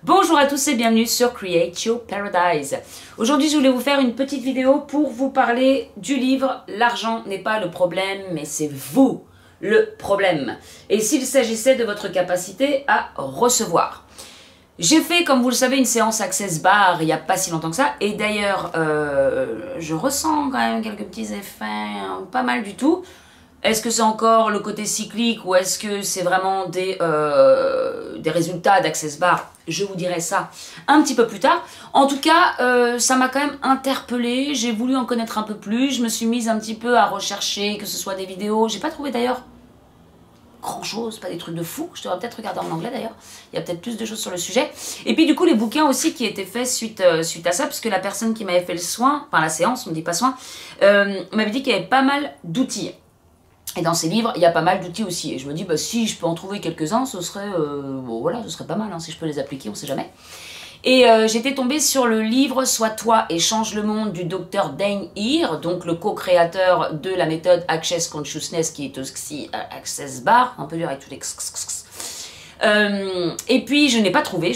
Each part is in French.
Bonjour à tous et bienvenue sur Create Your Paradise. Aujourd'hui, je voulais vous faire une petite vidéo pour vous parler du livre « L'argent n'est pas le problème, mais c'est vous le problème ». Et s'il s'agissait de votre capacité à recevoir. J'ai fait, comme vous le savez, une séance Access Bar il n'y a pas si longtemps que ça. Et d'ailleurs, je ressens quand même quelques petits effets, pas mal du tout. Est-ce que c'est encore le côté cyclique ou est-ce que c'est vraiment des résultats d'Access Bar? Je vous dirai ça un petit peu plus tard. En tout cas, ça m'a quand même interpellée. J'ai voulu en connaître un peu plus. Je me suis mise un petit peu à rechercher, que ce soit des vidéos. J'ai pas trouvé d'ailleurs grand chose, pas des trucs de fou. Je devrais peut-être regarder en anglais d'ailleurs. Il y a peut-être plus de choses sur le sujet. Et puis du coup, les bouquins aussi qui étaient faits suite à ça, parce que la personne qui m'avait fait le soin, enfin la séance, on ne dit pas soin, m'avait dit qu'il y avait pas mal d'outils. Et dans ces livres, il y a pas mal d'outils aussi. Et je me dis, bah, si je peux en trouver quelques-uns, ce serait, bon, voilà, ce serait pas mal, hein, si je peux les appliquer, on sait jamais. Et j'étais tombée sur le livre « Sois toi et change le monde » du docteur Dain Heer, donc le co-créateur de la méthode Access Consciousness, qui est aussi Access Bar, un peu dur avec tous les et puis je n'ai pas trouvé,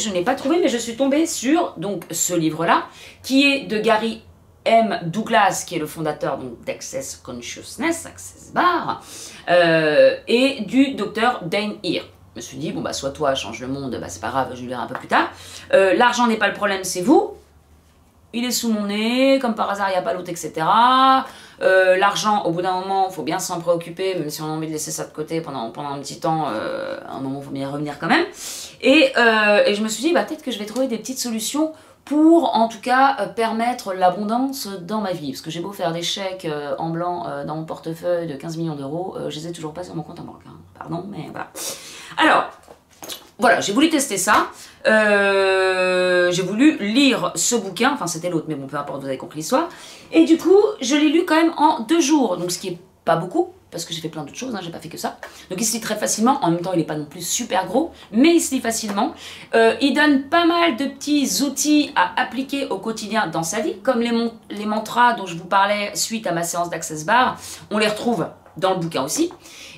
mais je suis tombée sur donc, ce livre-là, qui est de Gary M. Douglas, qui est le fondateur d'Access Consciousness, Access Bar, et du docteur Dain Heer. Je me suis dit, bon bah soit toi, change le monde, bah c'est pas grave, je le verrai un peu plus tard. L'argent n'est pas le problème, c'est vous. Il est sous mon nez, comme par hasard il n'y a pas l'autre, etc. L'argent, au bout d'un moment, il faut bien s'en préoccuper, même si on a envie de laisser ça de côté pendant un petit temps, à un moment il faut bien y revenir quand même. Et je me suis dit, bah peut-être que je vais trouver des petites solutions pour en tout cas permettre l'abondance dans ma vie. Parce que j'ai beau faire des chèques en blanc dans mon portefeuille de 15 millions d'euros, je les ai toujours pas sur mon compte en banque. Hein. Pardon, mais voilà. Alors, voilà, j'ai voulu tester ça. J'ai voulu lire ce bouquin, enfin c'était l'autre, mais bon, peu importe, vous avez compris l'histoire. Et du coup, je l'ai lu quand même en 2 jours, donc ce qui est pas beaucoup, parce que j'ai fait plein d'autres choses, hein, j'ai pas fait que ça. Donc il se lit très facilement, en même temps il n'est pas non plus super gros, mais il se lit facilement. Il donne pas mal de petits outils à appliquer au quotidien dans sa vie, comme les mantras dont je vous parlais suite à ma séance d'Access Bar, on les retrouve dans le bouquin aussi.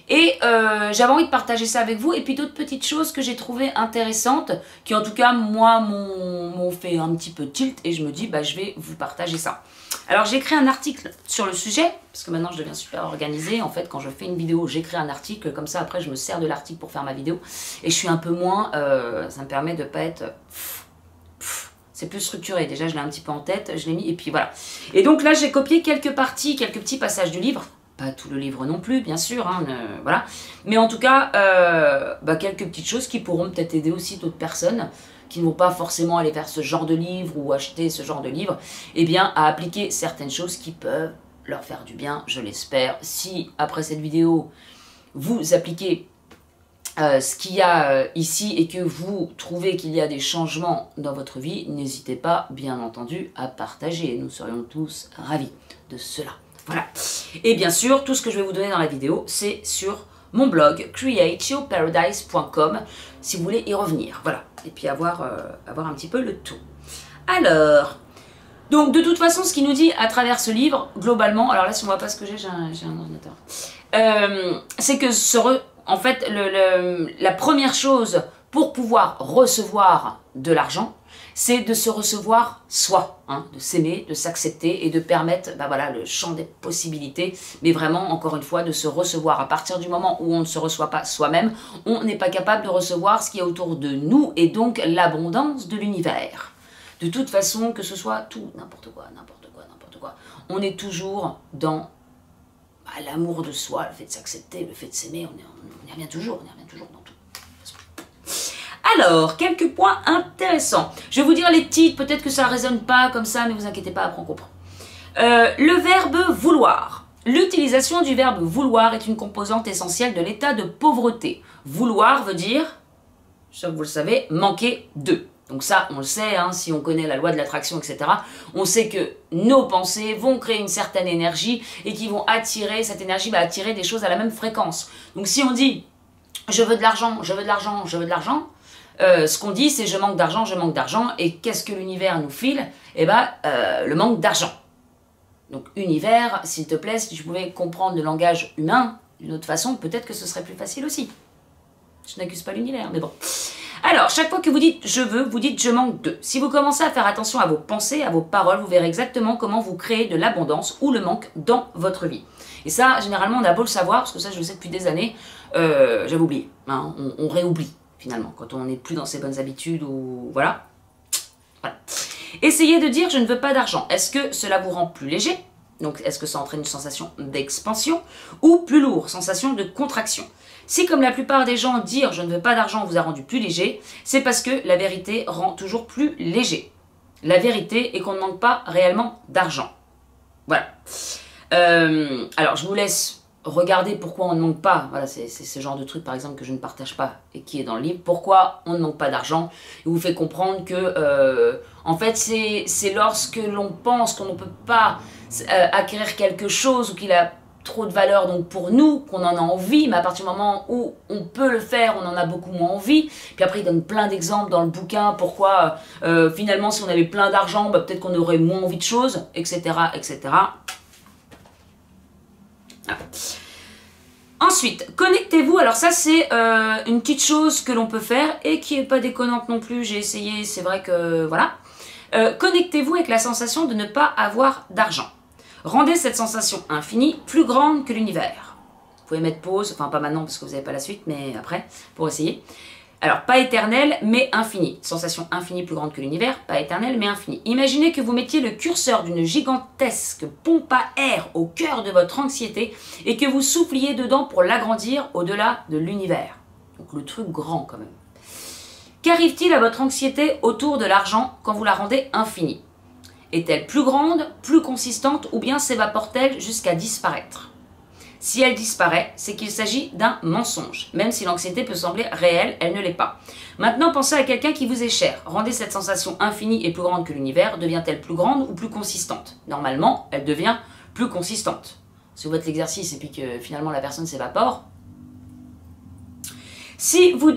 Et j'avais envie de partager ça avec vous, et puis d'autres petites choses que j'ai trouvées intéressantes, qui en tout cas, moi, m'ont fait un petit peu tilt, et je me dis, bah je vais vous partager ça. Alors j'ai écrit un article sur le sujet, parce que maintenant je deviens super organisée, en fait quand je fais une vidéo, j'écris un article, comme ça après je me sers de l'article pour faire ma vidéo, et je suis un peu moins, ça me permet de pas être... c'est plus structuré, déjà je l'ai un petit peu en tête, je l'ai mis, et puis voilà. Et donc là j'ai copié quelques parties, quelques petits passages du livre, pas tout le livre non plus, bien sûr, hein, voilà. Mais en tout cas, bah, quelques petites choses qui pourront peut-être aider aussi d'autres personnes qui ne vont pas forcément aller vers ce genre de livre ou acheter ce genre de livre, eh bien, à appliquer certaines choses qui peuvent leur faire du bien, je l'espère. Si, après cette vidéo, vous appliquez ce qu'il y a ici et que vous trouvez qu'il y a des changements dans votre vie, n'hésitez pas, bien entendu, à partager. Nous serions tous ravis de cela. Voilà. Et bien sûr, tout ce que je vais vous donner dans la vidéo, c'est sur mon blog createyourparadise.com si vous voulez y revenir. Voilà. Et puis avoir un petit peu le tout. Alors, donc de toute façon, ce qu'il nous dit à travers ce livre, globalement, alors là, si on voit pas ce que j'ai un ordinateur, c'est que en fait, la première chose pour pouvoir recevoir de l'argent, c'est de se recevoir soi, hein, de s'aimer, de s'accepter et de permettre bah voilà, le champ des possibilités, mais vraiment, encore une fois, de se recevoir. À partir du moment où on ne se reçoit pas soi-même, on n'est pas capable de recevoir ce qui est autour de nous et donc l'abondance de l'univers. De toute façon, que ce soit tout, n'importe quoi, on est toujours dans bah, l'amour de soi, le fait de s'accepter, le fait de s'aimer, on y revient toujours dans tout. Alors, quelques points intéressants. Je vais vous dire les titres, peut-être que ça ne résonne pas comme ça, mais vous inquiétez pas, après on comprend. Le verbe vouloir. L'utilisation du verbe vouloir est une composante essentielle de l'état de pauvreté. Vouloir veut dire, je sais que vous le savez, manquer de. Donc ça, on le sait, hein, si on connaît la loi de l'attraction, etc. On sait que nos pensées vont créer une certaine énergie et qui vont attirer, cette énergie va attirer des choses à la même fréquence. Donc si on dit, je veux de l'argent, je veux de l'argent, je veux de l'argent, ce qu'on dit, c'est je manque d'argent, et qu'est-ce que l'univers nous file? Eh ben, le manque d'argent. Donc, univers, s'il te plaît, si tu pouvais comprendre le langage humain d'une autre façon, peut-être que ce serait plus facile aussi. Je n'accuse pas l'univers, mais bon. Alors, chaque fois que vous dites « je veux », vous dites « je manque de ». Si vous commencez à faire attention à vos pensées, à vos paroles, vous verrez exactement comment vous créez de l'abondance ou le manque dans votre vie. Et ça, généralement, on a beau le savoir, parce que ça, je le sais depuis des années, j'avais oublié. Hein, on réoublie, finalement, quand on n'est plus dans ses bonnes habitudes ou... Voilà. Essayez de dire « je ne veux pas d'argent ». Est-ce que cela vous rend plus léger? Donc, est-ce que ça entraîne une sensation d'expansion ou plus lourd, sensation de contraction? Si, comme la plupart des gens, dire « je ne veux pas d'argent » vous a rendu plus léger, c'est parce que la vérité rend toujours plus léger. La vérité est qu'on ne manque pas réellement d'argent. Voilà. Alors, je vous laisse regarder pourquoi on ne manque pas. Voilà, c'est ce genre de truc, par exemple, que je ne partage pas et qui est dans le livre. Pourquoi on ne manque pas d'argent. Il vous fait comprendre que, en fait, c'est lorsque l'on pense qu'on ne peut pas acquérir quelque chose ou qu'il a trop de valeur donc pour nous, qu'on en a envie, mais à partir du moment où on peut le faire, on en a beaucoup moins envie. Puis après, il donne plein d'exemples dans le bouquin, pourquoi finalement, si on avait plein d'argent, bah, peut-être qu'on aurait moins envie de choses, etc. etc. Voilà. Ensuite, connectez-vous. Alors ça, c'est une petite chose que l'on peut faire et qui n'est pas déconnante non plus. J'ai essayé, c'est vrai que... Voilà. Connectez-vous avec la sensation de ne pas avoir d'argent. Rendez cette sensation infinie plus grande que l'univers. Vous pouvez mettre pause, enfin pas maintenant parce que vous n'avez pas la suite, mais après, pour essayer. Alors, pas éternel, mais infini. Sensation infinie plus grande que l'univers, pas éternel, mais infini. Imaginez que vous mettiez le curseur d'une gigantesque pompe à air au cœur de votre anxiété et que vous souffliez dedans pour l'agrandir au-delà de l'univers. Donc le truc grand quand même. Qu'arrive-t-il à votre anxiété autour de l'argent quand vous la rendez infinie? Est-elle plus grande, plus consistante ou bien s'évapore-t-elle jusqu'à disparaître? Si elle disparaît, c'est qu'il s'agit d'un mensonge. Même si l'anxiété peut sembler réelle, elle ne l'est pas. Maintenant, pensez à quelqu'un qui vous est cher. Rendez cette sensation infinie et plus grande que l'univers. Devient-elle plus grande ou plus consistante? Normalement, elle devient plus consistante. Si vous faites l'exercice et puis que finalement la personne s'évapore. Si vous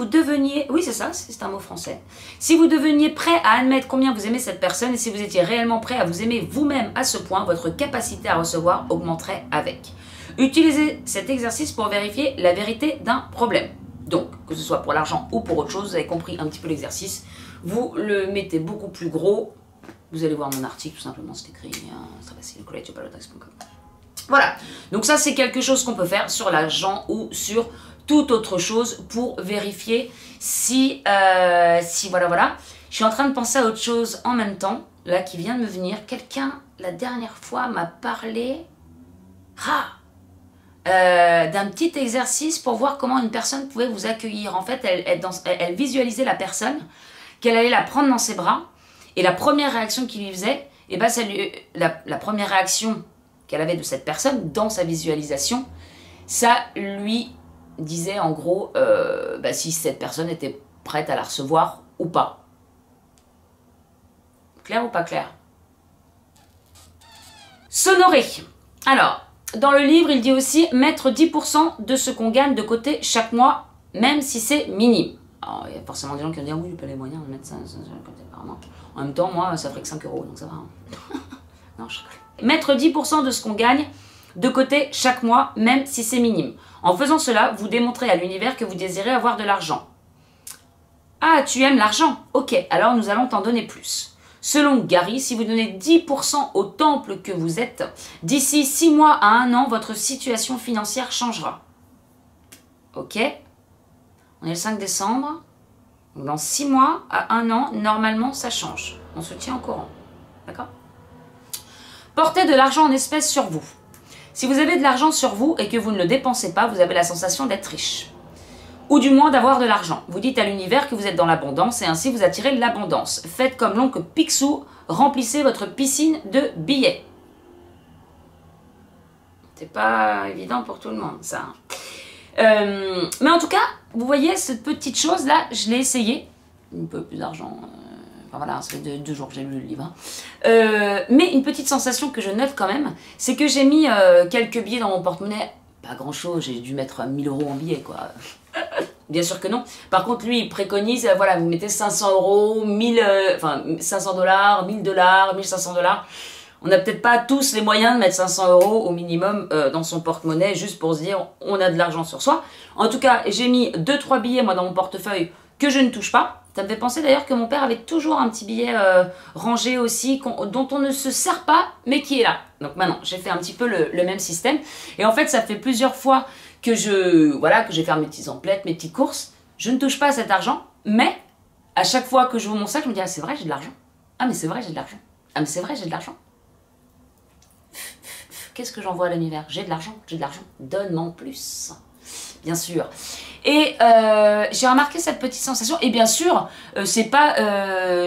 deveniez... Oui, c'est ça, c'est un mot français. Si vous deveniez prêt à admettre combien vous aimez cette personne et si vous étiez réellement prêt à vous aimer vous-même à ce point, votre capacité à recevoir augmenterait avec. Utilisez cet exercice pour vérifier la vérité d'un problème. Donc, que ce soit pour l'argent ou pour autre chose, vous avez compris un petit peu l'exercice. Vous le mettez beaucoup plus gros. Vous allez voir mon article, tout simplement, c'est écrit. C'est facile, collegeopalotax.com. Voilà. Donc ça, c'est quelque chose qu'on peut faire sur l'argent ou sur... toute autre chose pour vérifier si voilà. Je suis en train de penser à autre chose en même temps, là, qui vient de me venir. Quelqu'un, la dernière fois, m'a parlé d'un petit exercice pour voir comment une personne pouvait vous accueillir. En fait, elle visualisait la personne, qu'elle allait la prendre dans ses bras, et la première réaction qu'il lui faisait, et ben, la première réaction qu'elle avait de cette personne, dans sa visualisation, ça lui... disait en gros si cette personne était prête à la recevoir ou pas. Clair ou pas clair? S'honorer. Alors, dans le livre, il dit aussi mettre 10% de ce qu'on gagne de côté chaque mois, même si c'est minime. Alors, il y a forcément des gens qui vont dire oui, j'ai pas les moyens de mettre ça de côté. En même temps, moi, ça ferait que 5 €, donc ça va. Hein. Non, je rigole. Mettre 10% de ce qu'on gagne de côté chaque mois, même si c'est minime. En faisant cela, vous démontrez à l'univers que vous désirez avoir de l'argent. Ah, tu aimes l'argent? Ok, alors nous allons t'en donner plus. Selon Gary, si vous donnez 10% au temple que vous êtes, d'ici 6 mois à 1 an, votre situation financière changera. Ok? On est le 5 décembre. Donc dans 6 mois à 1 an, normalement, ça change. On se tient au courant. D'accord? Portez de l'argent en espèces sur vous. Si vous avez de l'argent sur vous et que vous ne le dépensez pas, vous avez la sensation d'être riche. Ou du moins d'avoir de l'argent. Vous dites à l'univers que vous êtes dans l'abondance et ainsi vous attirez l'abondance. Faites comme l'oncle Picsou, remplissez votre piscine de billets. C'est pas évident pour tout le monde, ça. Mais en tout cas, vous voyez, cette petite chose-là, je l'ai essayé. Un peu plus d'argent... Enfin voilà, ça fait 2 jours que j'ai lu le livre. Mais une petite sensation que je note quand même, c'est que j'ai mis quelques billets dans mon porte-monnaie. Pas grand-chose, j'ai dû mettre 1 000 € en billets, quoi. Bien sûr que non. Par contre, lui, il préconise, voilà, vous mettez 500 €, 500 $, 1000 $, 1500 $. On n'a peut-être pas tous les moyens de mettre 500 € au minimum dans son porte-monnaie juste pour se dire on a de l'argent sur soi. En tout cas, j'ai mis 2-3 billets moi dans mon portefeuille que je ne touche pas. Ça me fait penser d'ailleurs que mon père avait toujours un petit billet rangé aussi dont on ne se sert pas mais qui est là. Donc maintenant, j'ai fait un petit peu le même système. Et en fait, ça fait plusieurs fois que que j'ai fait mes petites emplettes, mes petites courses. Je ne touche pas à cet argent, mais à chaque fois que j'ouvre mon sac, je me dis ah c'est vrai j'ai de l'argent. Ah mais c'est vrai j'ai de l'argent. Ah mais c'est vrai j'ai de l'argent. Qu'est-ce que j'envoie à l'univers? J'ai de l'argent, donne-moi plus. Bien sûr. Et j'ai remarqué cette petite sensation. Et bien sûr, c'est pas,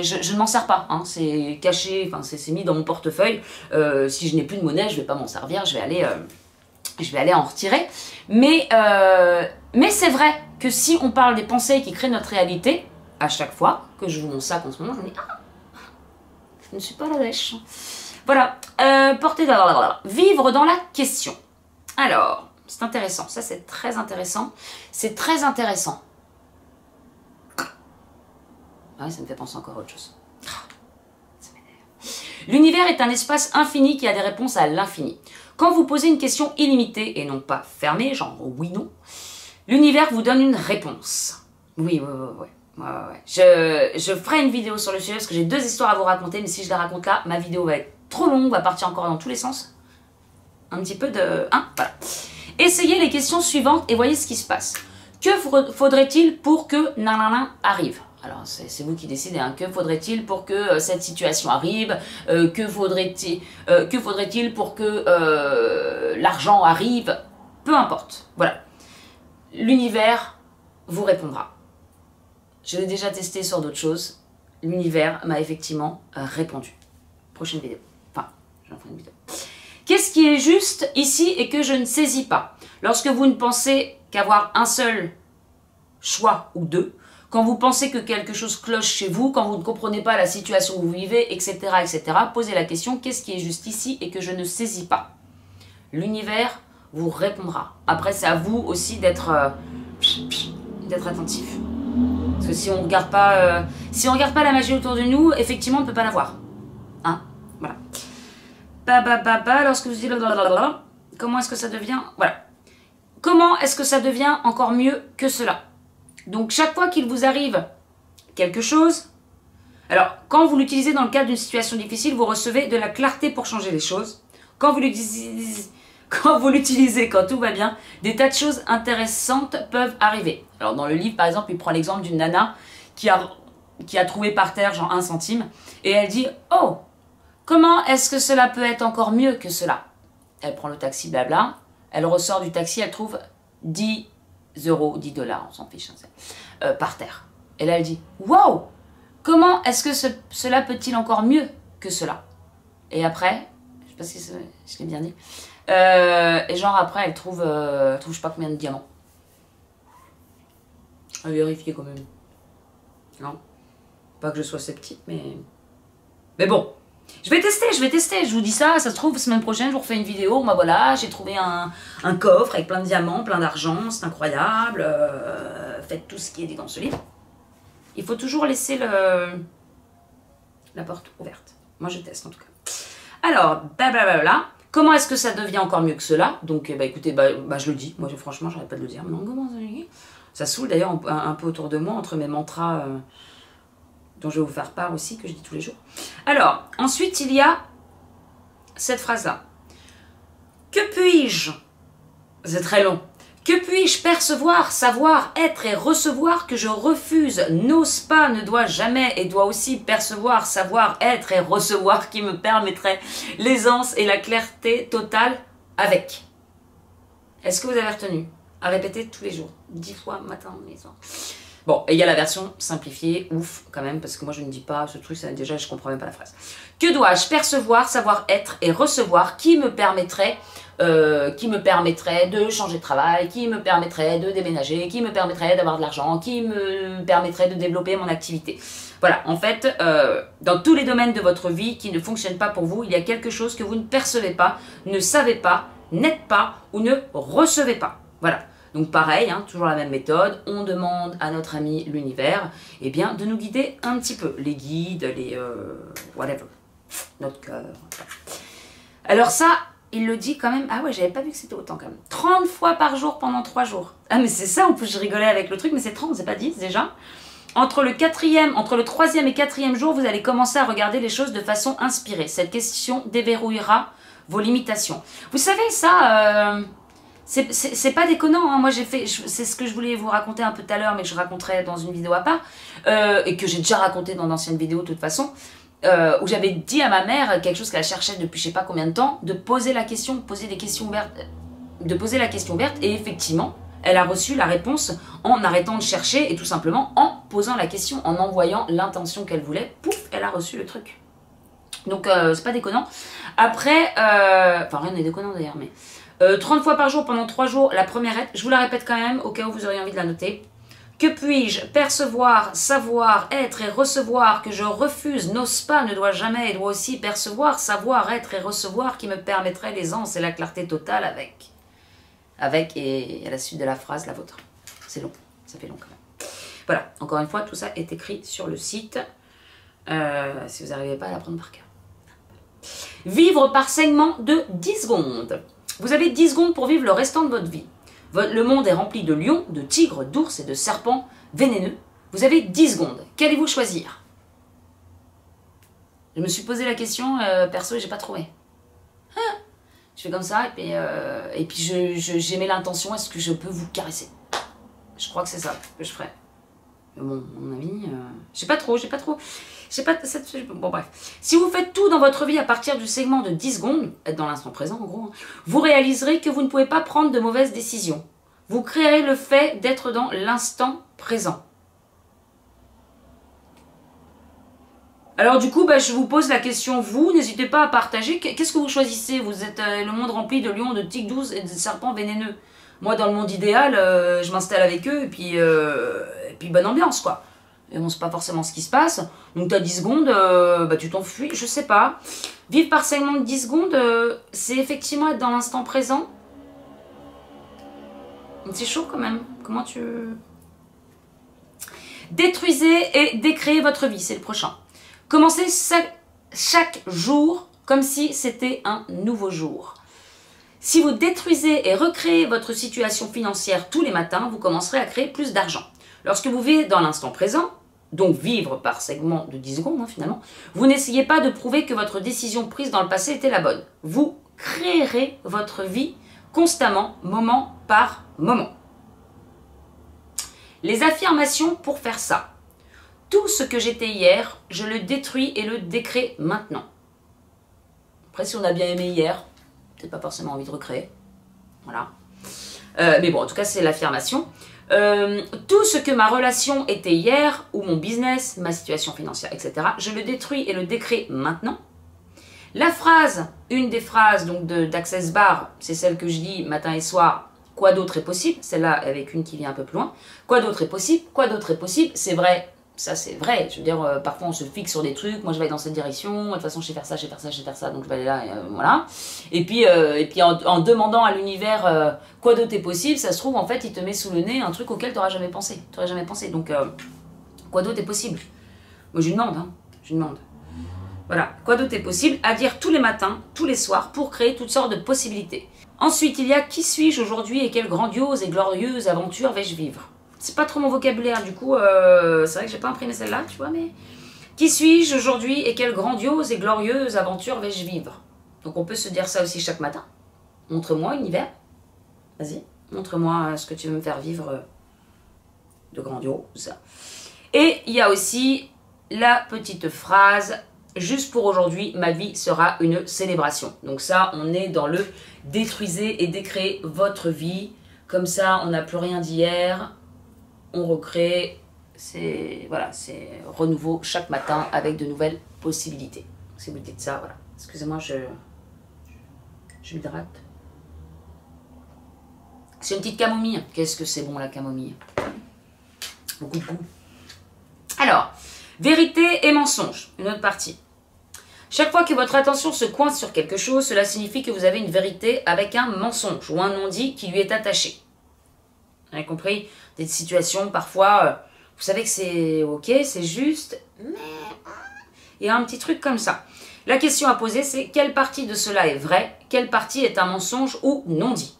je ne m'en sers pas. Hein, c'est caché, enfin c'est mis dans mon portefeuille. Si je n'ai plus de monnaie, je vais pas m'en servir. Je vais aller en retirer. Mais c'est vrai que si on parle des pensées qui créent notre réalité, à chaque fois que je vous mon sac en ce moment, je me dis ah, je ne suis pas la dèche. Voilà, vivre dans la question. Alors, c'est intéressant, ça c'est très intéressant. C'est très intéressant. Ah, ça me fait penser encore à autre chose. Ça m'énerve. L'univers est un espace infini qui a des réponses à l'infini. Quand vous posez une question illimitée et non pas fermée, genre oui, non, l'univers vous donne une réponse. Oui. Ouais. Je ferai une vidéo sur le sujet parce que j'ai 2 histoires à vous raconter, mais si je la raconte là, ma vidéo va être trop longue, va partir encore dans tous les sens. Un petit peu de... Hein, voilà. Essayez les questions suivantes et voyez ce qui se passe. Que faudrait-il pour que nanana arrive? Alors, c'est vous qui décidez. Hein. Que faudrait-il pour que cette situation arrive? Que faudrait-il pour que l'argent arrive? Peu importe. Voilà. L'univers vous répondra. Je l'ai déjà testé sur d'autres choses. L'univers m'a effectivement répondu. Prochaine vidéo. Enfin, j'en ferai une vidéo. Qu'est-ce qui est juste ici et que je ne saisis pas? Lorsque vous ne pensez qu'avoir un seul choix ou 2, quand vous pensez que quelque chose cloche chez vous, quand vous ne comprenez pas la situation où vous vivez, etc., posez la question, qu'est-ce qui est juste ici et que je ne saisis pas? L'univers vous répondra. Après, c'est à vous aussi d'être attentif. Parce que si on regarde pas la magie autour de nous, effectivement, on ne peut pas la voir. Hein? Voilà. Lorsque vous dites comment est-ce que ça devient... Voilà. Comment est-ce que ça devient encore mieux que cela? Donc, chaque fois qu'il vous arrive quelque chose... Alors, quand vous l'utilisez dans le cadre d'une situation difficile, vous recevez de la clarté pour changer les choses. Quand vous l'utilisez quand tout va bien, des tas de choses intéressantes peuvent arriver. Alors, dans le livre, par exemple, il prend l'exemple d'une nana qui a trouvé par terre, genre 1 centime, et elle dit « Oh, comment est-ce que cela peut être encore mieux que cela ?» Elle prend le taxi, blabla. Elle ressort du taxi, elle trouve 10 €, 10 $, on s'en fiche, par terre. Et là, elle dit « Wow, comment est-ce que cela peut-il encore mieux que cela ?» Et après, je sais pas si je l'ai bien dit, et genre après, elle trouve je sais pas combien de diamants. À vérifier quand même. Non, pas que je sois sceptique, mais bon. Je vais tester, je vous dis ça se trouve, semaine prochaine, je vous refais une vidéo, moi voilà, j'ai trouvé un coffre avec plein de diamants, plein d'argent, c'est incroyable, faites tout ce qui est dit dans ce livre. Il faut toujours laisser la porte ouverte. Moi je teste en tout cas. Alors, blablabla, comment est-ce que ça devient encore mieux que cela? Donc, écoutez, je le dis, moi franchement, j'arrête pas de le dire, mais non, comment ça saoule d'ailleurs un peu autour de moi, entre mes mantras... dont je vais vous faire part aussi, que je dis tous les jours. Alors, ensuite, il y a cette phrase-là. Que puis-je, c'est très long, que puis-je percevoir, savoir, être et recevoir que je refuse, n'ose pas, ne dois jamais et dois aussi percevoir, savoir, être et recevoir qui me permettrait l'aisance et la clarté totale avec. Est-ce que vous avez retenu? À répéter tous les jours, 10 fois, matin, et soir. Bon, et il y a la version simplifiée, ouf, quand même, parce que moi je ne dis pas ce truc, déjà je comprends même pas la phrase. Que dois-je percevoir, savoir être et recevoir qui me permettrait de changer de travail, qui me permettrait de déménager, qui me permettrait d'avoir de l'argent, qui me permettrait de développer mon activité. Voilà, en fait, dans tous les domaines de votre vie qui ne fonctionnent pas pour vous, il y a quelque chose que vous ne percevez pas, ne savez pas, n'êtes pas ou ne recevez pas. Voilà. Donc pareil, hein, toujours la même méthode, on demande à notre ami l'univers de nous guider un petit peu. Les guides, les whatever, notre cœur. Alors ça, il le dit quand même. Ah ouais, j'avais pas vu que c'était autant quand même. 30 fois par jour pendant 3 jours. Ah mais c'est ça, en plus je rigolais avec le truc, mais c'est 30, c'est pas 10 déjà. Entre le troisième et quatrième jour, vous allez commencer à regarder les choses de façon inspirée. Cette question déverrouillera vos limitations. Vous savez ça, c'est pas déconnant. Hein. Moi j'ai fait, c'est ce que je voulais vous raconter un peu tout à l'heure, mais que je raconterai dans une vidéo à part, et que j'ai déjà raconté dans d'anciennes vidéos de toute façon. Où j'avais dit à ma mère quelque chose qu'elle cherchait depuis je sais pas combien de temps, de poser la question, poser des questions ouvertes, de poser la question ouverte, et effectivement, elle a reçu la réponse en arrêtant de chercher et tout simplement en posant la question, en envoyant l'intention qu'elle voulait, pouf, elle a reçu le truc. Donc c'est pas déconnant. Après, enfin rien n'est déconnant d'ailleurs, mais 30 fois par jour pendant 3 jours, la première aide, je vous la répète quand même, au cas où vous auriez envie de la noter. Que puis-je percevoir, savoir, être et recevoir que je refuse, n'ose pas, ne dois jamais et dois aussi percevoir, savoir, être et recevoir qui me permettrait l'aisance et la clarté totale avec et à la suite de la phrase, la vôtre. C'est long, ça fait long quand même. Voilà, encore une fois, tout ça est écrit sur le site, si vous n'arrivez pas à l'apprendre par cœur. Vivre par segment de 10 secondes. Vous avez 10 secondes pour vivre le restant de votre vie. Le monde est rempli de lions, de tigres, d'ours et de serpents vénéneux. Vous avez 10 secondes. Qu'allez-vous choisir? Je me suis posé la question, perso, et j'ai pas trouvé. Ah, je fais comme ça, et puis j'aimais l'intention, est-ce que je peux vous caresser? Je crois que c'est ça que je ferais. Mais bon, mon avis, j'ai pas trop. Bon bref. Si vous faites tout dans votre vie à partir du segment de 10 secondes, être dans l'instant présent en gros, vous réaliserez que vous ne pouvez pas prendre de mauvaises décisions. Vous créerez le fait d'être dans l'instant présent. Alors du coup, je vous pose la question, vous, n'hésitez pas à partager. Qu'est-ce que vous choisissez? Vous êtes le monde rempli de lions, de tigres, d'ours et de serpents vénéneux. Moi, dans le monde idéal, je m'installe avec eux et puis bonne ambiance, quoi. Et bon, c'est pas forcément ce qui se passe. Donc, tu as 10 secondes, tu t'enfuis, je sais pas. Vivre par segment de 10 secondes, c'est effectivement être dans l'instant présent. C'est chaud quand même. Comment tu... Détruisez et décréez votre vie, c'est le prochain. Commencez chaque jour comme si c'était un nouveau jour. Si vous détruisez et recréez votre situation financière tous les matins, vous commencerez à créer plus d'argent. Lorsque vous vivez dans l'instant présent, donc vivre par segment de 10 secondes finalement, vous n'essayez pas de prouver que votre décision prise dans le passé était la bonne. Vous créerez votre vie constamment, moment par moment. Les affirmations pour faire ça. Tout ce que j'étais hier, je le détruis et le décrée maintenant. Après, si on a bien aimé hier, peut-être pas forcément envie de recréer. Voilà. Mais bon, en tout cas, c'est l'affirmation. Tout ce que ma relation était hier, ou mon business, ma situation financière, etc., je le détruis et le décrée maintenant. La phrase, une des phrases d'Access Bar, c'est celle que je dis matin et soir. Quoi d'autre est possible? Celle-là avec une qui vient un peu plus loin. Quoi d'autre est possible? Quoi d'autre est possible? C'est vrai. Ça, c'est vrai. Je veux dire, parfois, on se fixe sur des trucs. Moi, je vais aller dans cette direction. De toute façon, je sais faire ça, je sais faire ça, je sais faire ça. Donc, je vais aller là, voilà. Et puis en demandant à l'univers quoi d'autre est possible, ça se trouve, en fait, il te met sous le nez un truc auquel tu n'auras jamais pensé. Tu n'aurais jamais pensé. Donc, quoi d'autre est possible? Moi, je lui demande. Hein. Je lui demande. Voilà. Quoi d'autre est possible à dire tous les matins, tous les soirs, pour créer toutes sortes de possibilités. Ensuite, il y a qui suis-je aujourd'hui et quelle grandiose et glorieuse aventure vais-je vivre? C'est pas trop mon vocabulaire, du coup, c'est vrai que j'ai pas imprimé celle-là, tu vois, mais... Qui suis-je aujourd'hui et quelle grandiose et glorieuse aventure vais-je vivre? Donc on peut se dire ça aussi chaque matin. Montre-moi, univers. Vas-y, montre-moi ce que tu veux me faire vivre de grandiose. Et il y a aussi la petite phrase... Juste pour aujourd'hui, ma vie sera une célébration. Donc ça, on est dans le détruisez et décréez votre vie. Comme ça, on n'a plus rien d'hier. On recrée. C'est voilà, c'est renouveau chaque matin avec de nouvelles possibilités. Si vous dites ça, voilà. Excusez-moi, je m'hydrate. C'est une petite camomille. Qu'est-ce que c'est bon la camomille? Beaucoup de goût. Alors, vérité et mensonge, une autre partie. Chaque fois que votre attention se coince sur quelque chose, cela signifie que vous avez une vérité avec un mensonge ou un non-dit qui lui est attaché. Vous avez compris? Des situations, parfois, vous savez que c'est ok, c'est juste, mais il y a un petit truc comme ça. La question à poser, c'est quelle partie de cela est vraie, quelle partie est un mensonge ou non dit.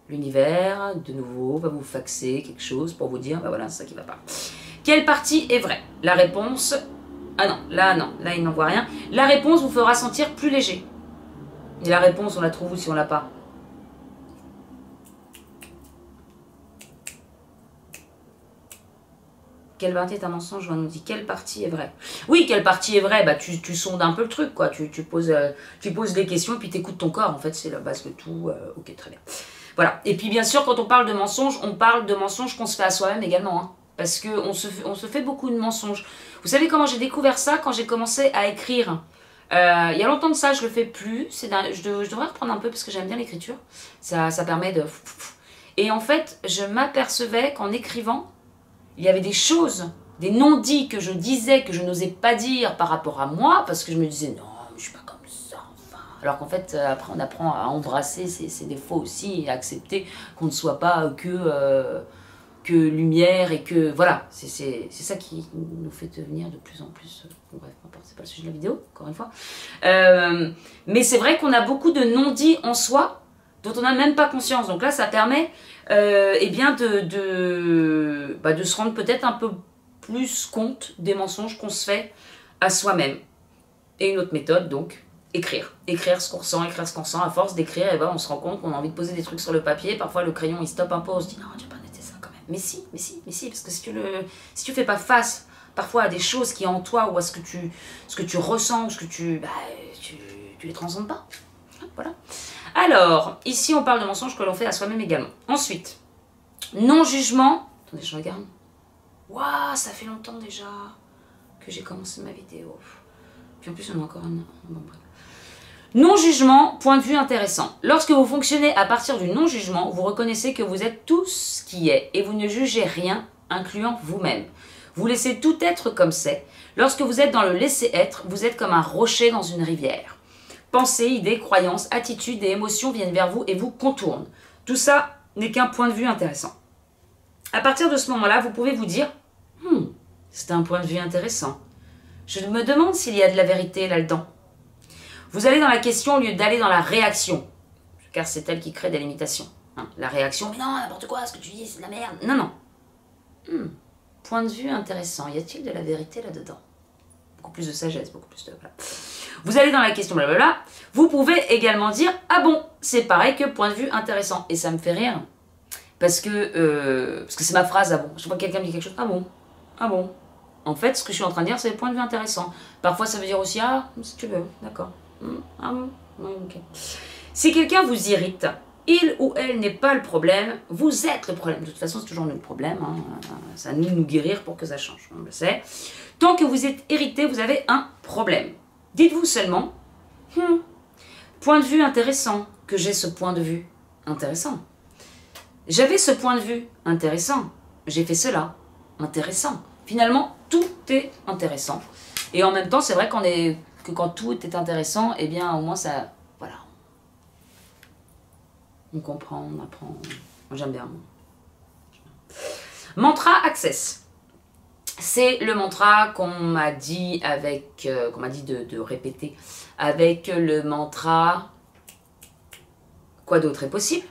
L'univers, de nouveau, va vous faxer quelque chose pour vous dire, bah voilà, c'est ça qui va pas. Quelle partie est vraie? La réponse... Ah non, là il n'en voit rien. La réponse vous fera sentir plus léger. Et la réponse, on la trouve où si on l'a pas? Quelle partie est un mensonge? On nous dit quelle partie est vraie. Oui, quelle partie est vraie? Bah, tu sondes un peu le truc, quoi. Tu poses des questions et puis tu écoutes ton corps. En fait, c'est la base de tout. Ok, très bien. Voilà. Et puis, bien sûr, quand on parle de mensonges, on parle de mensonges qu'on se fait à soi-même également. Hein, parce qu'on se fait beaucoup de mensonges. Vous savez comment j'ai découvert ça? Quand j'ai commencé à écrire. Il y a longtemps de ça, je le fais plus. Je devrais reprendre un peu parce que j'aime bien l'écriture. Ça permet de... Et en fait, je m'apercevais qu'en écrivant, il y avait des choses, des non-dits que je disais, que je n'osais pas dire par rapport à moi, parce que je me disais, non, mais je suis pas comme ça, enfin. Alors qu'en fait, après, on apprend à embrasser ses défauts aussi, et à accepter qu'on ne soit pas que lumière, et que, voilà, c'est ça qui nous fait devenir de plus en plus, bref, c'est pas le sujet de la vidéo, encore une fois. Mais c'est vrai qu'on a beaucoup de non-dits en soi, dont on n'a même pas conscience. Donc là, ça permet eh bien de se rendre peut-être un peu plus compte des mensonges qu'on se fait à soi-même. Et une autre méthode, donc, écrire. Écrire ce qu'on ressent, écrire ce qu'on ressent. À force d'écrire, eh ben, on se rend compte qu'on a envie de poser des trucs sur le papier. Parfois, le crayon, il stoppe un peu, on se dit, non, tu vas pas noter ça quand même. Mais si, parce que si tu fais pas face parfois à des choses qui sont en toi, ou à ce que tu ressens, ou ce que tu les transcendes pas. Voilà. Alors, ici, on parle de mensonges que l'on fait à soi-même également. Ensuite, non-jugement. Attendez, je regarde. Waouh, ça fait longtemps déjà que j'ai commencé ma vidéo. Puis en plus, on a encore un... Bon, bref. Non-jugement, point de vue intéressant. Lorsque vous fonctionnez à partir du non-jugement, vous reconnaissez que vous êtes tout ce qui est et vous ne jugez rien, incluant vous-même. Vous laissez tout être comme c'est. Lorsque vous êtes dans le laisser-être, vous êtes comme un rocher dans une rivière. Pensées, idées, croyances, attitudes et émotions viennent vers vous et vous contournent. Tout ça n'est qu'un point de vue intéressant. À partir de ce moment-là, vous pouvez vous dire « c'est un point de vue intéressant. Je me demande s'il y a de la vérité là-dedans. » Vous allez dans la question au lieu d'aller dans la réaction, car c'est elle qui crée des limitations. Hein, la réaction « mais non, n'importe quoi, ce que tu dis, c'est de la merde. » Non, non. Point de vue intéressant. Y a-t-il de la vérité là-dedans? Beaucoup plus de sagesse, beaucoup plus de... Voilà. Vous allez dans la question blablabla. Vous pouvez également dire « ah bon, c'est pareil que point de vue intéressant. » Et ça me fait rire. Parce que c'est ma phrase « ah bon ». Je vois quelqu'un me dit quelque chose « ah bon, ah bon ». En fait, ce que je suis en train de dire, c'est point de vue intéressant. Parfois, ça veut dire aussi « ah, si tu veux, d'accord. Ah bon, oui, ok ». Si quelqu'un vous irrite, il ou elle n'est pas le problème, vous êtes le problème. De toute façon, c'est toujours nous le problème. Hein. C'est à nous de nous guérir pour que ça change, on le sait. Tant que vous êtes irrité, vous avez un problème. Dites-vous seulement, point de vue intéressant, que j'ai ce point de vue intéressant. J'avais ce point de vue intéressant, j'ai fait cela, intéressant. Finalement, tout est intéressant. Et en même temps, c'est vrai que quand tout est intéressant, eh bien, au moins, ça... Voilà. On comprend, on apprend. J'aime bien. Mantra Access. C'est le mantra qu'on m'a dit de répéter avec le mantra quoi d'autre est possible.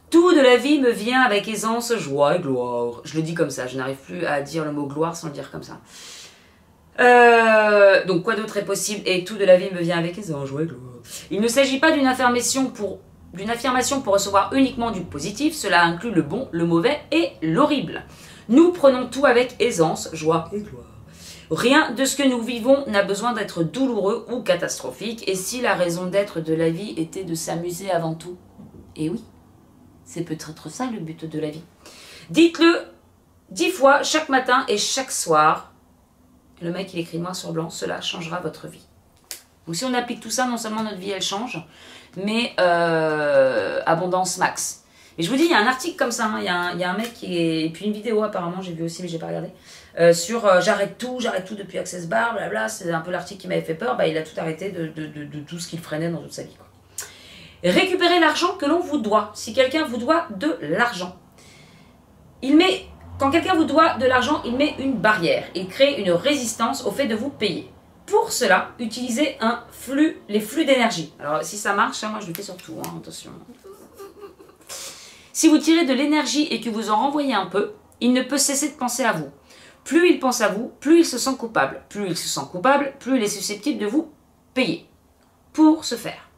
Tout de la vie me vient avec aisance, joie et gloire. Je le dis comme ça, je n'arrive plus à dire le mot gloire sans le dire comme ça. Donc quoi d'autre est possible et tout de la vie me vient avec aisance, joie et gloire. Il ne s'agit pas d'une affirmation pour recevoir uniquement du positif, cela inclut le bon, le mauvais et l'horrible. Nous prenons tout avec aisance, joie et gloire. Rien de ce que nous vivons n'a besoin d'être douloureux ou catastrophique. Et si la raison d'être de la vie était de s'amuser avant tout? Et oui, c'est peut-être ça le but de la vie. Dites-le 10 fois chaque matin et chaque soir. Le mec, il écrit noir sur blanc, cela changera votre vie. Donc si on applique tout ça, non seulement notre vie, elle change, mais abondance max. Et je vous dis, il y a un article comme ça, hein, il y a un mec qui est... Et puis une vidéo apparemment, j'ai vu aussi, mais j'ai pas regardé. Sur j'arrête tout depuis Access Bar, blabla. C'est un peu l'article qui m'avait fait peur. Bah, il a tout arrêté de tout ce qu'il freinait dans toute sa vie, quoi. Récupérez l'argent que l'on vous doit. Si quelqu'un vous doit de l'argent, quand quelqu'un vous doit de l'argent, il met une barrière. Il crée une résistance au fait de vous payer. pour cela, utilisez les flux d'énergie. Alors, si ça marche, moi je le fais sur tout, hein, attention. Si vous tirez de l'énergie et que vous en renvoyez un peu, il ne peut cesser de penser à vous. Plus il pense à vous, plus il se sent coupable. Plus il se sent coupable, plus il est susceptible de vous payer. Pour ce faire,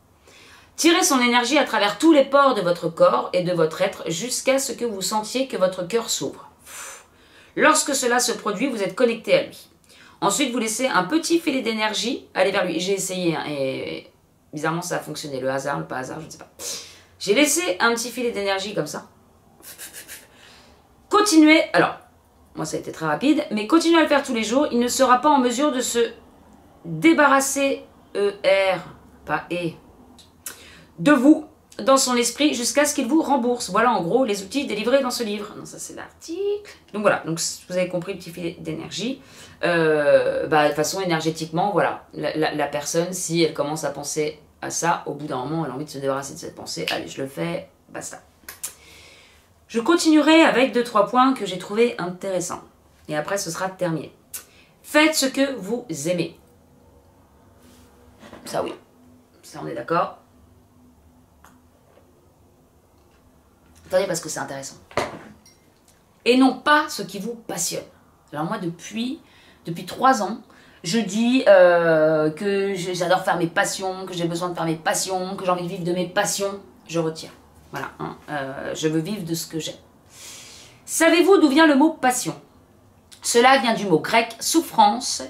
tirez son énergie à travers tous les pores de votre corps et de votre être jusqu'à ce que vous sentiez que votre cœur s'ouvre. Lorsque cela se produit, vous êtes connecté à lui. Ensuite, vous laissez un petit filet d'énergie aller vers lui. J'ai essayé hein, et bizarrement ça a fonctionné. Le hasard, le pas hasard, je ne sais pas. J'ai laissé un petit filet d'énergie comme ça. Continuez, alors, moi ça a été très rapide, mais continuez à le faire tous les jours. Il ne sera pas en mesure de se débarrasser, pas E, de vous dans son esprit jusqu'à ce qu'il vous rembourse. Voilà en gros les outils délivrés dans ce livre. Non, ça c'est l'article. Donc voilà, donc vous avez compris le petit filet d'énergie. De façon énergétiquement, voilà, la personne, si elle commence à penser à ça, au bout d'un moment, elle a envie de se débarrasser de cette pensée. Allez, je le fais, basta. Je continuerai avec 2-3 points que j'ai trouvé intéressants. Et après, ce sera terminé. Faites ce que vous aimez. Ça, oui. Ça, on est d'accord. Attendez, parce que c'est intéressant. Et non pas ce qui vous passionne. Alors moi, depuis 3 ans, je dis que j'adore faire mes passions, que j'ai besoin de faire mes passions, que j'ai envie de vivre de mes passions. Je retire. Voilà, hein, je veux vivre de ce que j'aime. Savez-vous d'où vient le mot passion? Cela vient du mot grec souffrance.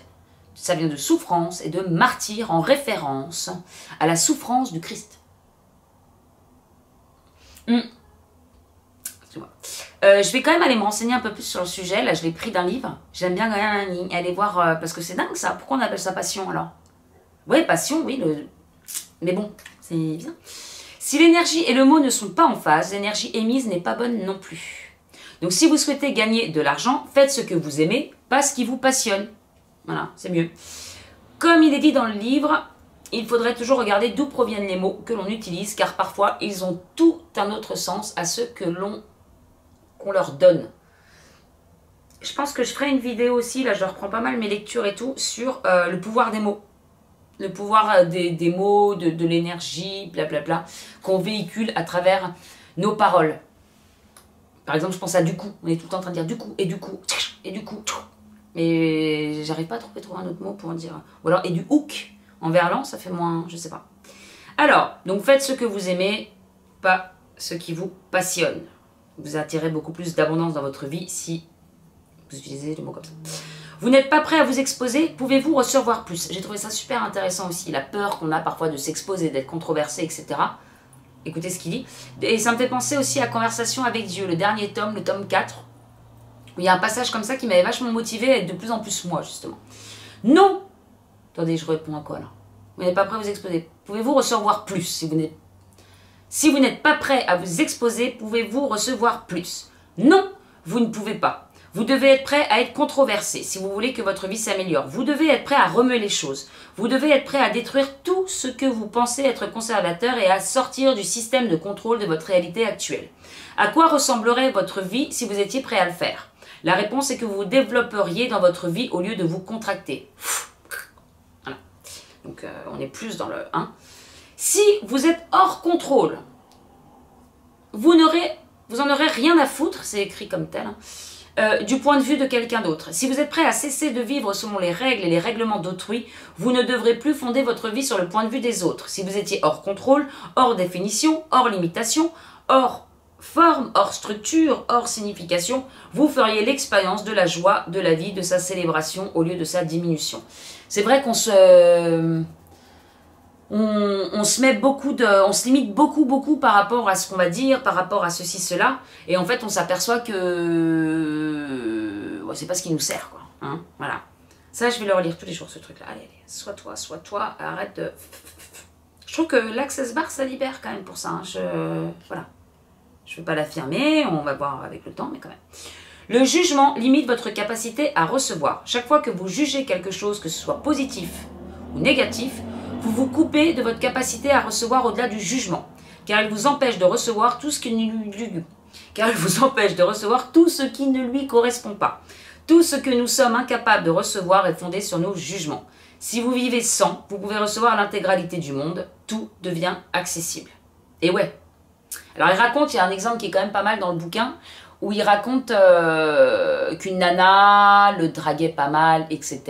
Ça vient de souffrance et de martyr en référence à la souffrance du Christ. Je vais quand même aller me renseigner un peu plus sur le sujet. Là, je l'ai pris d'un livre. J'aime bien quand même aller voir, parce que c'est dingue ça. Pourquoi on appelle ça passion alors? Ouais, passion, oui. Mais bon, c'est bien. Si l'énergie et le mot ne sont pas en phase, l'énergie émise n'est pas bonne non plus. Donc si vous souhaitez gagner de l'argent, faites ce que vous aimez, pas ce qui vous passionne. Voilà, c'est mieux. Comme il est dit dans le livre, il faudrait toujours regarder d'où proviennent les mots que l'on utilise, car parfois ils ont tout un autre sens à ceux qu'on leur donne. Je pense que je ferai une vidéo aussi, là je reprends pas mal mes lectures et tout, sur le pouvoir des mots. Le pouvoir des mots, de l'énergie, blablabla, qu'on véhicule à travers nos paroles. Par exemple, je pense à du coup. On est tout le temps en train de dire du coup, et du coup, et du coup. Mais j'arrive pas à trouver un autre mot pour en dire. Ou alors, et du hook. En verlan, ça fait moins, je sais pas. Alors, donc faites ce que vous aimez, pas ce qui vous passionne. Vous attirez beaucoup plus d'abondance dans votre vie si vous utilisez le mot comme ça. Vous n'êtes pas prêt à vous exposer, pouvez-vous recevoir plus? J'ai trouvé ça super intéressant aussi, la peur qu'on a parfois de s'exposer, d'être controversé, etc. Écoutez ce qu'il dit. Et ça me fait penser aussi à Conversation avec Dieu, le dernier tome, le tome 4, où il y a un passage comme ça qui m'avait vachement motivé à être de plus en plus moi, justement. Non! Attendez, je réponds à quoi là? Vous n'êtes pas prêt à vous exposer. Pouvez-vous recevoir plus? Si vous n'êtes pas prêt à vous exposer, pouvez-vous recevoir plus? Non, vous ne pouvez pas. Vous devez être prêt à être controversé si vous voulez que votre vie s'améliore. Vous devez être prêt à remuer les choses. Vous devez être prêt à détruire tout ce que vous pensez être conservateur et à sortir du système de contrôle de votre réalité actuelle. À quoi ressemblerait votre vie si vous étiez prêt à le faire? La réponse est que vous vous développeriez dans votre vie au lieu de vous contracter. Voilà. Donc on est plus dans le 1. Si vous êtes hors contrôle, vous en aurez rien à foutre, c'est écrit comme tel, du point de vue de quelqu'un d'autre. Si vous êtes prêt à cesser de vivre selon les règles et les règlements d'autrui, vous ne devrez plus fonder votre vie sur le point de vue des autres. Si vous étiez hors contrôle, hors définition, hors limitation, hors forme, hors structure, hors signification, vous feriez l'expérience de la joie de la vie, de sa célébration au lieu de sa diminution. C'est vrai qu'on se... On se limite beaucoup par rapport à ce qu'on va dire, par rapport à ceci, cela, et en fait on s'aperçoit que c'est pas ce qui nous sert, quoi. Hein, voilà. Ça, je vais le relire tous les jours, ce truc-là. Allez, sois toi, arrête de... Je trouve que l'Access Bar, ça libère quand même pour ça. Hein. Voilà. Je ne veux pas l'affirmer, on va voir avec le temps, mais quand même. Le jugement limite votre capacité à recevoir. Chaque fois que vous jugez quelque chose, que ce soit positif ou négatif, vous vous coupez de votre capacité à recevoir au-delà du jugement, car il vous empêche de recevoir tout ce qui ne lui correspond pas. Tout ce que nous sommes incapables de recevoir est fondé sur nos jugements. Si vous vivez sans, vous pouvez recevoir l'intégralité du monde. Tout devient accessible. Et ouais. Alors il raconte, il y a un exemple qui est quand même pas mal dans le bouquin, où il raconte qu'une nana le draguait pas mal, etc.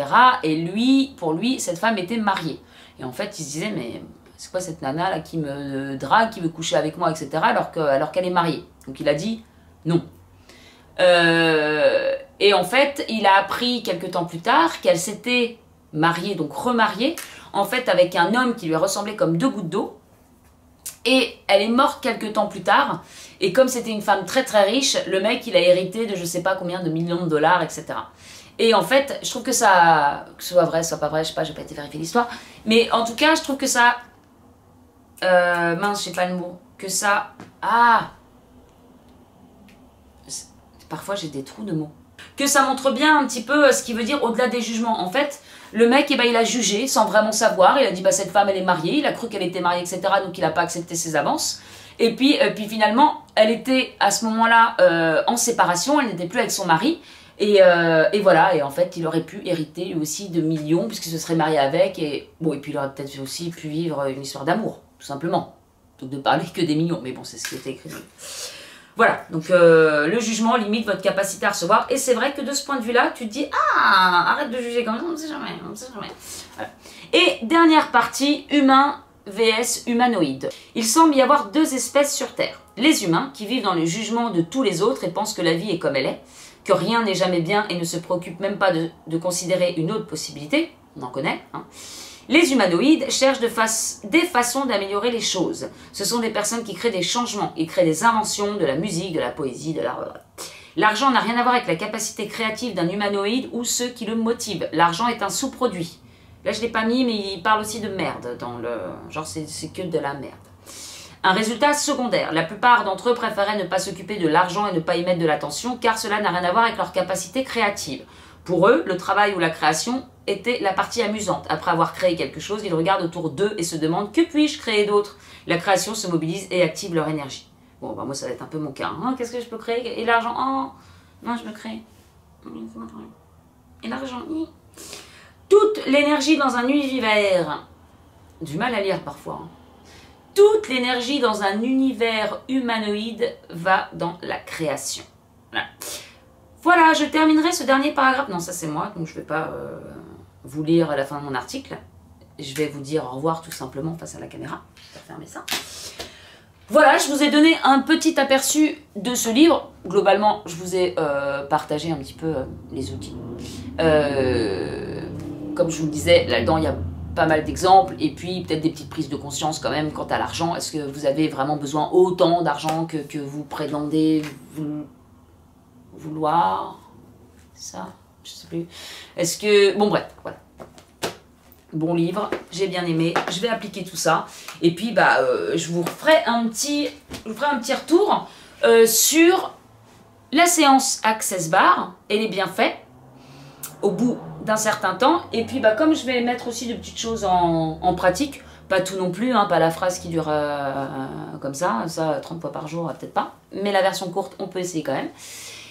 Et lui, pour lui, cette femme était mariée. Et en fait, il se disait, mais c'est quoi cette nana là qui me drague, qui veut coucher avec moi, etc. alors qu'elle est mariée. Donc il a dit non. Et en fait, il a appris quelques temps plus tard qu'elle s'était mariée, donc remariée, en fait avec un homme qui lui ressemblait comme deux gouttes d'eau. Et elle est morte quelques temps plus tard. Et comme c'était une femme très très riche, le mec il a hérité de je sais pas combien de millions de dollars, etc. Et en fait, je trouve que ça, que ce soit vrai, soit pas vrai, je sais pas, j'ai pas été vérifier l'histoire. Mais en tout cas, je trouve que ça... mince, je sais pas le mot. Que ça... Ah, parfois j'ai des trous de mots. Que ça montre bien un petit peu ce qui veut dire au-delà des jugements. En fait, le mec, eh ben, il a jugé sans vraiment savoir. Il a dit, bah, cette femme, elle est mariée. Il a cru qu'elle était mariée, etc. Donc, il n'a pas accepté ses avances. Et puis finalement, elle était à ce moment-là en séparation. Elle n'était plus avec son mari. Et voilà. Et en fait, il aurait pu hériter lui aussi de millions puisqu'il se serait marié avec. Et, bon, et puis, il aurait peut-être aussi pu vivre une histoire d'amour, tout simplement. Donc, de parler que des millions. Mais bon, c'est ce qui était écrit. Voilà, donc le jugement limite votre capacité à recevoir. Et c'est vrai que de ce point de vue-là, tu te dis « Ah, arrête de juger comme ça, on ne sait jamais, on ne sait jamais. » Voilà. Et dernière partie, humain vs humanoïde. Il semble y avoir deux espèces sur Terre. Les humains, qui vivent dans le jugement de tous les autres et pensent que la vie est comme elle est, que rien n'est jamais bien et ne se préoccupent même pas de considérer une autre possibilité. On en connaît, hein. Les humanoïdes cherchent des façons d'améliorer les choses. Ce sont des personnes qui créent des changements. Ils créent des inventions, de la musique, de la poésie, de l'art. L'argent n'a rien à voir avec la capacité créative d'un humanoïde ou ceux qui le motivent. L'argent est un sous-produit. Là, je ne l'ai pas mis, mais il parle aussi de merde. Dans le... Genre, c'est que de la merde. Un résultat secondaire. La plupart d'entre eux préféraient ne pas s'occuper de l'argent et ne pas y mettre de l'attention, car cela n'a rien à voir avec leur capacité créative. Pour eux, le travail ou la création était la partie amusante. Après avoir créé quelque chose, ils regardent autour d'eux et se demandent « Que puis-je créer d'autre ?» La création se mobilise et active leur énergie. Bon, bah moi, ça va être un peu mon cas. Hein. Qu'est-ce que je peux créer? Et l'argent? Oh, non, je me crée. Et l'argent? Toute l'énergie dans un univers... Du mal à lire parfois. Hein. Toute l'énergie dans un univers humanoïde va dans la création. Voilà. Voilà, je terminerai ce dernier paragraphe. Non, ça c'est moi, donc je ne vais pas vous lire à la fin de mon article. Je vais vous dire au revoir tout simplement face à la caméra. Je vais fermer ça. Voilà, je vous ai donné un petit aperçu de ce livre. Globalement, je vous ai partagé un petit peu les outils. Comme je vous le disais, là-dedans, il y a pas mal d'exemples. Et puis, peut-être des petites prises de conscience quand même quant à l'argent. Est-ce que vous avez vraiment besoin autant d'argent que vous prétendez vouloir ça, je sais plus. Est-ce que... Bon, bref, voilà. Bon livre, j'ai bien aimé. Je vais appliquer tout ça. Et puis, bah, je vous ferai un petit retour sur la séance Access Bar et les bienfaits au bout d'un certain temps. Et puis, bah, comme je vais mettre aussi de petites choses en pratique, pas tout non plus, hein, pas la phrase qui dure comme ça 30 fois par jour, peut-être pas. Mais la version courte, on peut essayer quand même.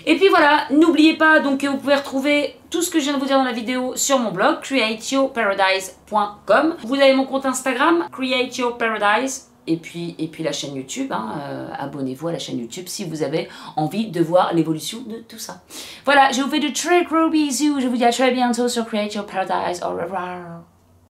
Et puis voilà, n'oubliez pas donc que vous pouvez retrouver tout ce que je viens de vous dire dans la vidéo sur mon blog, createyourparadise.com. Vous avez mon compte Instagram, createyourparadise, et puis la chaîne YouTube. Hein, abonnez-vous à la chaîne YouTube si vous avez envie de voir l'évolution de tout ça. Voilà, je vous fais de très gros bisous. Je vous dis à très bientôt sur Create Your Paradise. Au revoir.